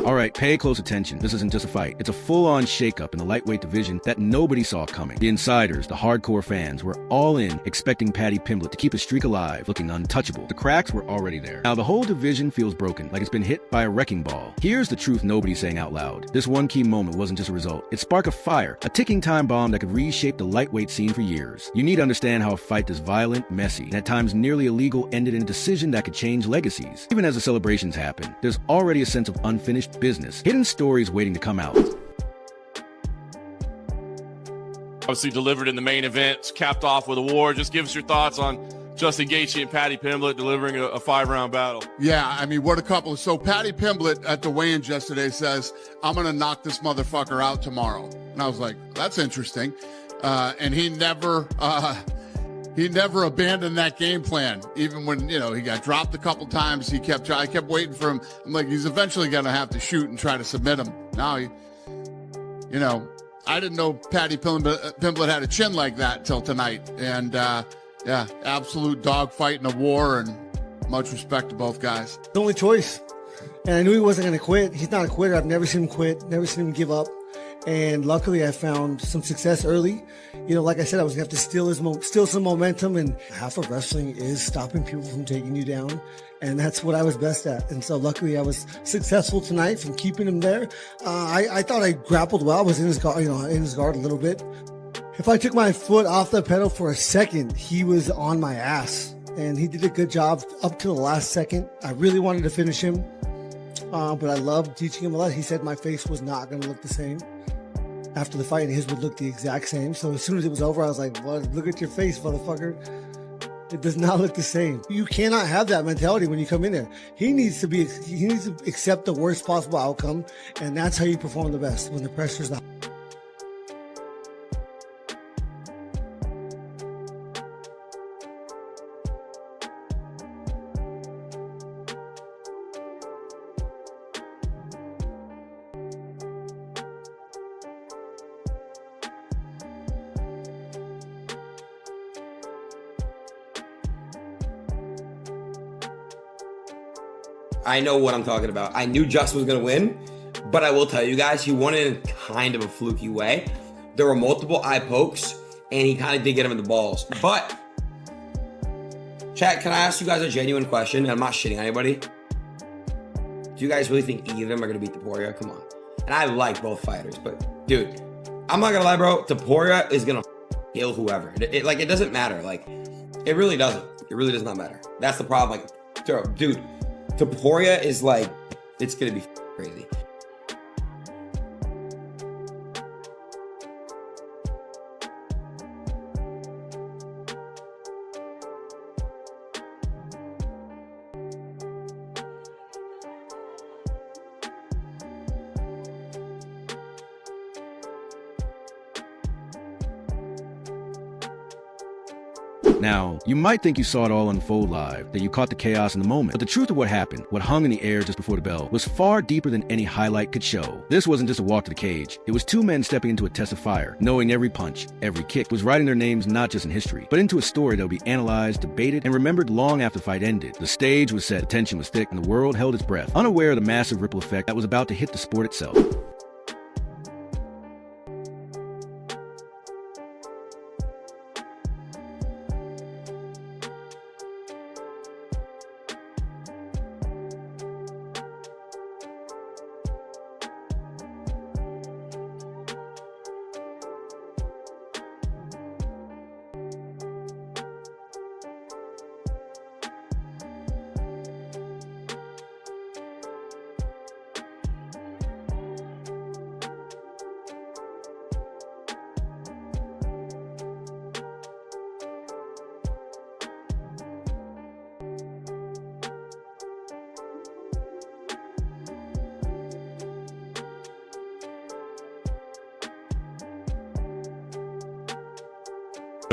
Alright, pay close attention. This isn't just a fight. It's a full-on shakeup in the lightweight division that nobody saw coming. The insiders, the hardcore fans, were all in, expecting Paddy Pimblett to keep his streak alive, looking untouchable. The cracks were already there. Now the whole division feels broken, like it's been hit by a wrecking ball. Here's the truth nobody's saying out loud. This one key moment wasn't just a result. It sparked a fire, a ticking time bomb that could reshape the lightweight scene for years. You need to understand how a fight this violent, messy, and at times nearly illegal ended in a decision that could change legacies. Even as the celebrations happen, there's already a sense of unfinished business, hidden stories waiting to come out. Obviously delivered in the main event, capped off with a war. Just give us your thoughts on Justin Gaethje and Paddy Pimblett delivering a 5-round battle. Yeah, I mean, what a couple. So Paddy Pimblett at the weigh-in yesterday says, I'm going to knock this motherfucker out tomorrow. And I was like, that's interesting. And he never abandoned that game plan. Even when, he got dropped a couple times, I kept waiting for him. I'm like, he's eventually going to have to shoot and try to submit him. Now, I didn't know Paddy Pimblett had a chin like that till tonight. And, yeah, absolute dogfight in a war, and much respect to both guys. The only choice. And I knew he wasn't going to quit. He's not a quitter. I've never seen him quit, never seen him give up. And luckily, I found some success early. Like I said, I was going to have to steal some momentum, and half of wrestling is stopping people from taking you down. And that's what I was best at. And so luckily, I was successful tonight from keeping him there. I thought I grappled well. I was in his guard, in his guard a little bit. If I took my foot off the pedal for a second, he was on my ass. And he did a good job up to the last second. I really wanted to finish him. But I loved teaching him a lot. He said my face was not going to look the same after the fight, and his would look the exact same. So as soon as it was over, I was like, well, look at your face, motherfucker. It does not look the same. You cannot have that mentality when you come in there. He needs to accept the worst possible outcome, and that's how you perform the best, when the pressure's not. I know what I'm talking about. I knew Justin was going to win, but I will tell you guys, he won it in kind of a fluky way. There were multiple eye pokes, and he kind of did get him in the balls. But, chat, can I ask you guys a genuine question? And I'm not shitting on anybody. Do you guys really think either of them are going to beat Topuria? Come on. And I like both fighters, but, dude, I'm not going to lie, bro. Topuria is going to kill whoever. It doesn't matter. It really doesn't. It really does not matter. That's the problem. Dude, Topuria is it's going to be crazy. Now, you might think you saw it all unfold live, that you caught the chaos in the moment, but the truth of what happened, what hung in the air just before the bell, was far deeper than any highlight could show. This wasn't just a walk to the cage. It was two men stepping into a test of fire, knowing every punch, every kick, was writing their names not just in history, but into a story that would be analyzed, debated, and remembered long after the fight ended. The stage was set, the tension was thick, and the world held its breath, unaware of the massive ripple effect that was about to hit the sport itself.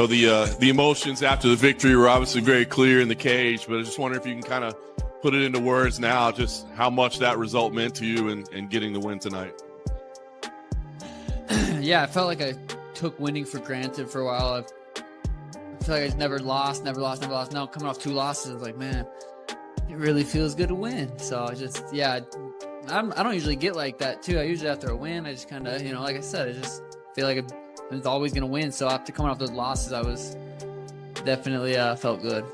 The emotions after the victory were obviously very clear in the cage, but I just wonder if you can kind of put it into words now, just how much that result meant to you in getting the win tonight. Yeah, I felt like I took winning for granted for a while. I feel like I never lost. Now coming off 2 losses, I was like, man, it really feels good to win. So I don't usually get like that too. I usually after a win, I just kind of, like I said, I just feel like I was always gonna win. So after coming off those losses, I was definitely felt good.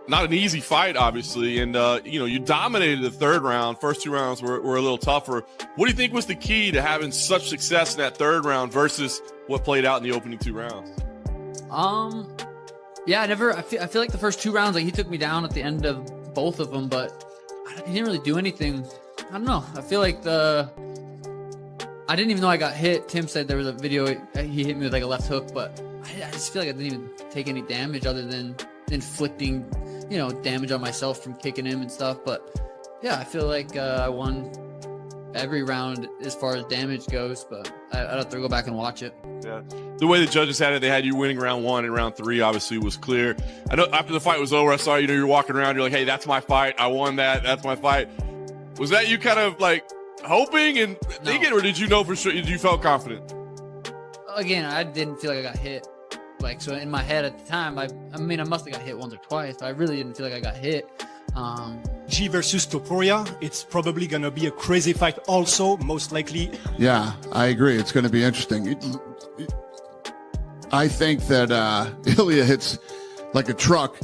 Not an easy fight, obviously, and you dominated the third round. First 2 rounds were a little tougher. What do you think was the key to having such success in that third round versus what played out in the opening 2 rounds? Yeah, I feel like the first 2 rounds, like he took me down at the end of both of them, but he didn't really do anything. I don't know. I feel like I didn't even know I got hit. Tim said there was a video he hit me with like a left hook, but I just feel like I didn't even take any damage other than inflicting damage on myself from kicking him and stuff. But yeah, I feel like I won every round as far as damage goes, but I'd have to go back and watch it. Yeah, the way the judges had it, they had you winning round 1 and round 3 obviously was clear. I know after the fight was over, I saw you're walking around, you're like, hey, that's my fight, I won that's my fight. Was that you kind of like hoping and thinking, or did you know for sure? Did you felt confident? Again, I didn't feel like I got hit. Like, so in my head at the time, I mean, I must have got hit once or twice, but I really didn't feel like I got hit. G versus Topuria, it's probably going to be a crazy fight also, most likely. Yeah, I agree. It's going to be interesting. I think that Ilya hits like a truck,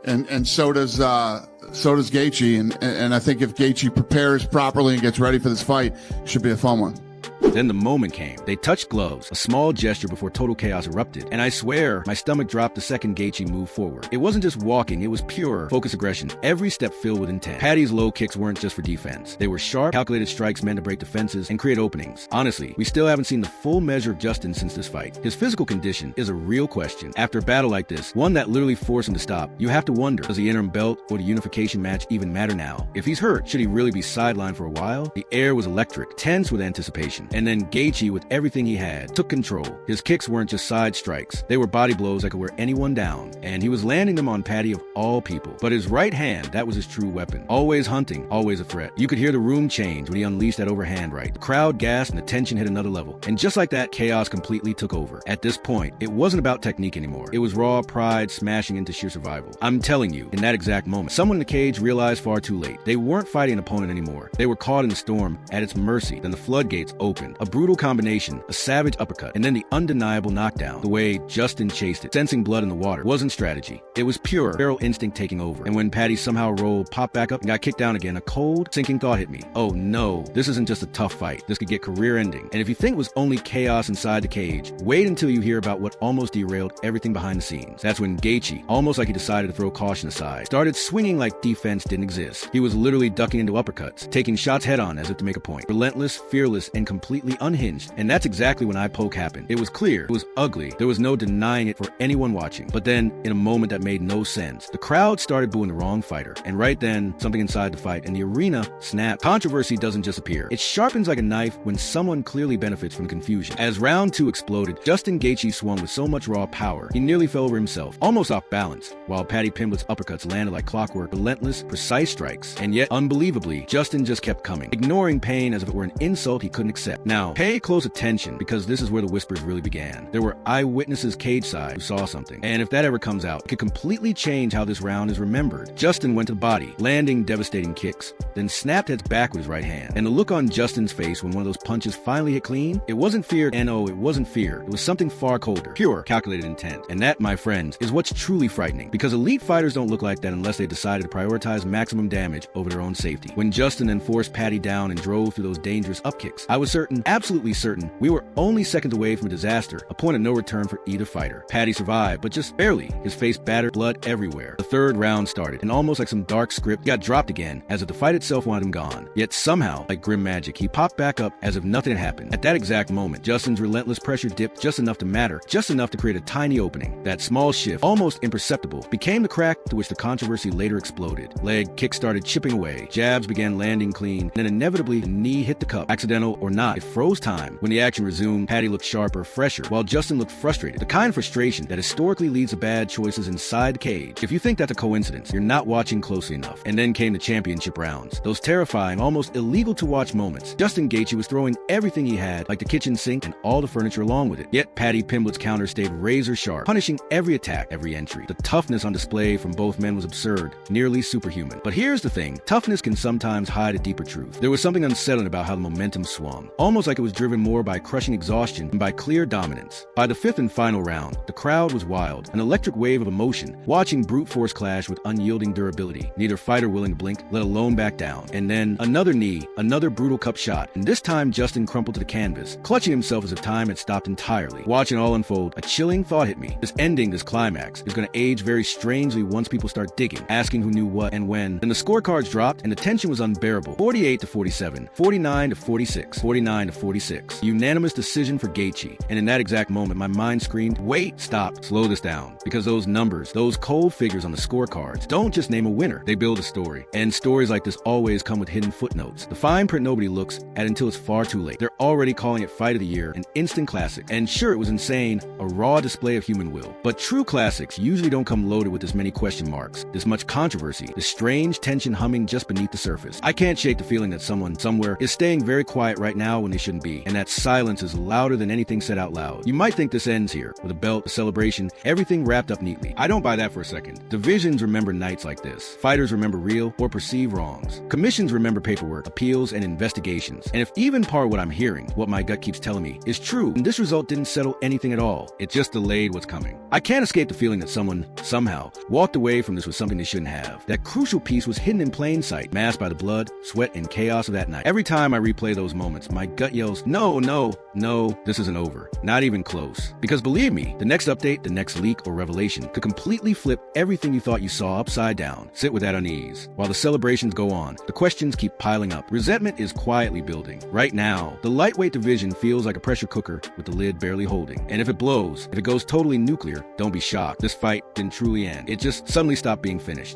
and so does Gaethje. And I think if Gaethje prepares properly and gets ready for this fight, it should be a fun one. Then the moment came. They touched gloves, a small gesture before total chaos erupted. And I swear, my stomach dropped the second Gaethje moved forward. It wasn't just walking, it was pure, focused aggression, every step filled with intent. Paddy's low kicks weren't just for defense. They were sharp, calculated strikes meant to break defenses and create openings. Honestly, we still haven't seen the full measure of Justin since this fight. His physical condition is a real question. After a battle like this, one that literally forced him to stop, you have to wonder, does the interim belt or the unification match even matter now? If he's hurt, should he really be sidelined for a while? The air was electric, tense with anticipation. And then Gaethje, with everything he had, took control. His kicks weren't just side strikes. They were body blows that could wear anyone down. And he was landing them on Paddy of all people. But his right hand, that was his true weapon. Always hunting, always a threat. You could hear the room change when he unleashed that overhand right. The crowd gasped and the tension hit another level. And just like that, chaos completely took over. At this point, it wasn't about technique anymore. It was raw pride smashing into sheer survival. I'm telling you, in that exact moment, someone in the cage realized far too late. They weren't fighting an opponent anymore. They were caught in the storm, at its mercy. Then the floodgates opened. A brutal combination, a savage uppercut, and then the undeniable knockdown. The way Justin chased it, sensing blood in the water, wasn't strategy. It was pure feral instinct taking over. And when Paddy somehow rolled, popped back up, and got kicked down again, a cold, sinking thought hit me. Oh no, this isn't just a tough fight. This could get career-ending. And if you think it was only chaos inside the cage, wait until you hear about what almost derailed everything behind the scenes. That's when Gaethje, almost like he decided to throw caution aside, started swinging like defense didn't exist. He was literally ducking into uppercuts, taking shots head-on as if to make a point. Relentless, fearless, and completely unhinged. And that's exactly when eye poke happened. It was clear, it was ugly, there was no denying it for anyone watching. But then, in a moment that made no sense, the crowd started booing the wrong fighter. And right then, something inside the fight and the arena snapped. Controversy doesn't just appear. It sharpens like a knife when someone clearly benefits from confusion. As round 2 exploded, Justin Gaethje swung with so much raw power, he nearly fell over himself, almost off balance, while Paddy Pimblett's uppercuts landed like clockwork, relentless, precise strikes. And yet, unbelievably, Justin just kept coming, ignoring pain as if it were an insult he couldn't accept. Now, pay close attention, because this is where the whispers really began. There were eyewitnesses cage side who saw something, and if that ever comes out, it could completely change how this round is remembered. Justin went to the body, landing devastating kicks, then snapped heads back with his right hand. And the look on Justin's face when one of those punches finally hit clean, it wasn't fear, and oh, it wasn't fear. It was something far colder, pure, calculated intent. And that, my friends, is what's truly frightening, because elite fighters don't look like that unless they decided to prioritize maximum damage over their own safety. When Justin then forced Paddy down and drove through those dangerous up kicks, I was certain certain, absolutely certain, we were only seconds away from a disaster, a point of no return for either fighter. Paddy survived, but just barely. His face battered, blood everywhere. The third round started, and almost like some dark script, he got dropped again, as if the fight itself wanted him gone. Yet somehow, like grim magic, he popped back up as if nothing had happened. At that exact moment, Justin's relentless pressure dipped just enough to matter, just enough to create a tiny opening. That small shift, almost imperceptible, became the crack to which the controversy later exploded. Leg kicks started chipping away, jabs began landing clean, and then inevitably the knee hit the cup. Accidental or not, it froze time. When the action resumed, Paddy looked sharper, fresher, while Justin looked frustrated. The kind of frustration that historically leads to bad choices inside the cage. If you think that's a coincidence, you're not watching closely enough. And then came the championship rounds. Those terrifying, almost illegal to watch moments. Justin Gaethje was throwing everything he had, like the kitchen sink and all the furniture along with it. Yet Paddy Pimblett's counter stayed razor sharp, punishing every attack, every entry. The toughness on display from both men was absurd, nearly superhuman. But here's the thing, toughness can sometimes hide a deeper truth. There was something unsettling about how the momentum swung, almost like it was driven more by crushing exhaustion than by clear dominance. By the fifth and final round, the crowd was wild, an electric wave of emotion, watching brute force clash with unyielding durability, neither fighter willing to blink, let alone back down. And then another knee, another brutal cup shot, and this time Justin crumpled to the canvas, clutching himself as if time had stopped entirely. Watching all unfold, a chilling thought hit me. This ending, this climax, is going to age very strangely once people start digging, asking who knew what and when. Then the scorecards dropped, and the tension was unbearable. 48-47, 49-46, 49-46. Unanimous decision for Gaethje. And in that exact moment, my mind screamed, wait, stop, slow this down. Because those numbers, those cold figures on the scorecards, don't just name a winner, they build a story. And stories like this always come with hidden footnotes. The fine print nobody looks at until it's far too late. They're already calling it Fight of the Year, an instant classic. And sure, it was insane, a raw display of human will. But true classics usually don't come loaded with this many question marks, this much controversy, this strange tension humming just beneath the surface. I can't shake the feeling that someone, somewhere, is staying very quiet right now when they shouldn't be, and that silence is louder than anything said out loud. You might think this ends here, with a belt, a celebration, everything wrapped up neatly. I don't buy that for a second. Divisions remember nights like this. Fighters remember real or perceived wrongs. Commissions remember paperwork, appeals, and investigations. And if even part of what I'm hearing, what my gut keeps telling me, is true, then this result didn't settle anything at all. It just delayed what's coming. I can't escape the feeling that someone, somehow, walked away from this with something they shouldn't have. That crucial piece was hidden in plain sight, masked by the blood, sweat, and chaos of that night. Every time I replay those moments, my gut yells, no, no, no, this isn't over. Not even close. Because believe me, the next update, the next leak or revelation could completely flip everything you thought you saw upside down. Sit with that unease. While the celebrations go on, the questions keep piling up. Resentment is quietly building. Right now, the lightweight division feels like a pressure cooker with the lid barely holding. And if it blows, if it goes totally nuclear, don't be shocked. This fight didn't truly end. It just suddenly stopped being finished.